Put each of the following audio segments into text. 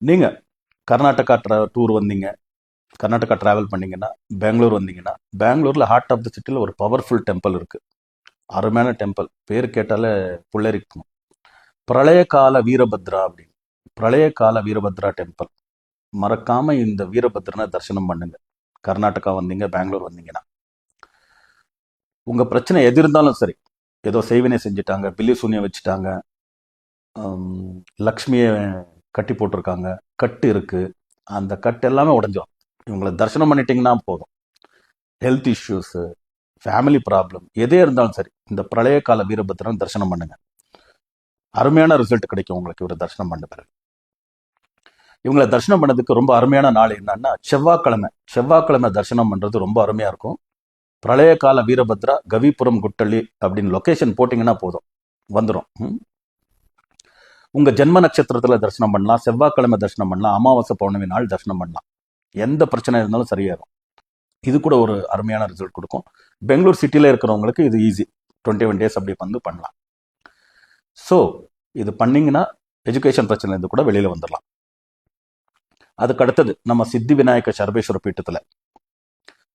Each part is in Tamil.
நீங்கள் கர்நாடகா டூர் வந்தீங்க, கர்நாடகா ட்ராவல் பண்ணீங்கன்னா, பெங்களூர் வந்தீங்கன்னா, பெங்களூரில் ஹார்ட் ஆஃப் த சிட்டியில் ஒரு பவர்ஃபுல் டெம்பிள் இருக்குது. அருமையான டெம்பிள், பேர் கேட்டாலே புள்ளரிக்கும். பிரளய கால வீரபத்ரா அப்படின்னு. பிரளய கால வீரபத்ரா டெம்பிள். மறக்காம இந்த வீரபத்ரனை தரிசனம் பண்ணுங்க. கர்நாடகா வந்தீங்க, பெங்களூர் வந்தீங்கன்னா. உங்க பிரச்சனை எது இருந்தாலும் சரி, ஏதோ செய்வினை செஞ்சுட்டாங்க, பில்லி சூன்யம் வச்சுட்டாங்க, லக்ஷ்மியை கட்டி போட்டிருக்காங்க, கட்டு இருக்கு, அந்த கட்டு எல்லாமே உடஞ்சிடும். இவங்களை தரிசனம் பண்ணிட்டீங்கன்னா போதும். ஹெல்த் இஷ்யூஸு, ஃபேமிலி ப்ராப்ளம் எதே இருந்தாலும் சரி, இந்த பிரளய கால வீரபத்ரன் தரிசனம் பண்ணுங்க. அருமையான ரிசல்ட் கிடைக்கும் உங்களுக்கு இவரை தரிசனம் பண்ண பிறகு. இவங்களை தரிசனம் பண்ணதுக்கு ரொம்ப அருமையான நாள் என்னன்னா செவ்வாய்க்கிழமை. செவ்வாய்க்கிழமை தரிசனம் பண்றது ரொம்ப அருமையா இருக்கும். பிரளய கால வீரபத்ரா கவிபுரம் குட்டள்ளி அப்படின்னு லொகேஷன் போட்டிங்கன்னா போதும், வந்துடும். உங்க ஜென்ம நட்சத்திரத்துல தரிசனம் பண்ணலாம், செவ்வாய்க்கிழமை தரிசனம் பண்ணலாம், அமாவாசை பௌர்ணமி நாள் தரிசனம் பண்ணலாம். எந்த பிரச்சனை இருந்தாலும் சரியாகும். இது கூட ஒரு அருமையான ரிசல்ட் கொடுக்கும். பெங்களூர் சிட்டியில் இருக்கிறவங்களுக்கு இது ஈஸி, 21 days அப்படி வந்து பண்ணலாம். ஸோ இது பண்ணீங்கன்னா எஜுகேஷன் பிரச்சனை இருந்து கூட வெளியில வந்துடலாம். அதுக்கு அடுத்தது நம்ம சித்தி விநாயக சர்வேஸ்வர பீட்டத்தில்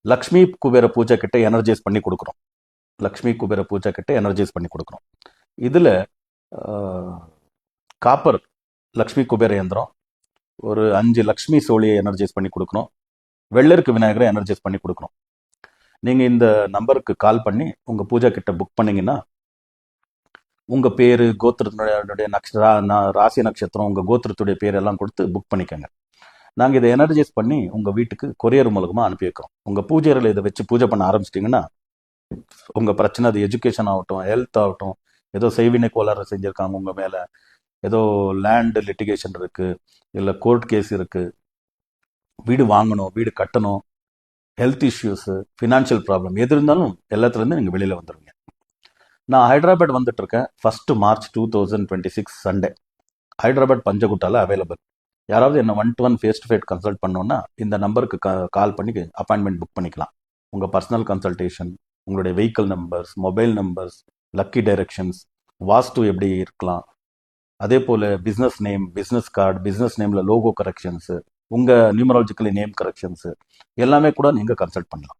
லக்ஷ்மி குபேர பூஜை கிட்ட எனர்ஜைஸ் பண்ணி கொடுக்குறோம். லக்ஷ்மி குபேர பூஜை கிட்ட எனர்ஜைஸ் பண்ணி கொடுக்குறோம். இதுல காப்பர் லக்ஷ்மி குபேர யந்திரம், ஒரு 5 லக்ஷ்மி சோழியை எனர்ஜைஸ் பண்ணி கொடுக்கணும். வெள்ளருக்கு விநாயகரை எனர்ஜைஸ் பண்ணி கொடுக்கணும். நீங்கள் இந்த நம்பருக்கு கால் பண்ணி உங்கள் பூஜை கிட்ட புக் பண்ணீங்கன்னா, உங்கள் பேர், கோத்திரத்தினுடைய ராசி நட்சத்திரம், உங்கள் கோத்திரத்துடைய பேர் எல்லாம் கொடுத்து புக் பண்ணிக்கோங்க. நாங்கள் இதை எனர்ஜைஸ் பண்ணி உங்கள் வீட்டுக்கு கொரியர் மூலமாக அனுப்பி வைக்கிறோம். உங்கள் பூஜையில் இதை வச்சு பூஜை பண்ண ஆரம்பிச்சிட்டிங்கன்னா, உங்கள் பிரச்சனை அது எஜுகேஷன் ஆகட்டும், ஹெல்த் ஆகட்டும், ஏதோ செய்வினை கோளாறு செஞ்சுருக்காங்க உங்கள் மேலே, ஏதோ லேண்டு லிட்டிகேஷன் இருக்குது, இல்லை கோர்ட் கேஸ் இருக்குது, வீடு வாங்கணும், வீடு கட்டணும், ஹெல்த் இஷ்யூஸு, ஃபினான்ஷியல் ப்ராப்ளம் எது இருந்தாலும் எல்லாத்துலேருந்து நீங்கள் வெளியில் வந்துடுவீங்க. நான் ஹைதராபாத் வந்துட்டு இருக்கேன். 1 March 2026 சண்டே. ஹைதராபாத் பஞ்சகுட்டாவில் அவைலபிள். யாராவது என்ன 1-to-1 face to face consult பண்ணோன்னா இந்த நம்பருக்கு கால் பண்ணி அப்பாயின்மெண்ட் புக் பண்ணிக்கலாம். உங்கள் பர்சனல் கன்சல்டேஷன், உங்களுடைய vehicle numbers, mobile numbers, lucky directions, vastu எப்படி இருக்கலாம், அதே போல் business name, business card, business நேமில் லோகோ கரெக்ஷன்ஸு, உங்கள் நியூமராலஜிக்கலி நேம் கரெக்ஷன்ஸு எல்லாமே கூட நீங்கள் கன்சல்ட் பண்ணலாம்.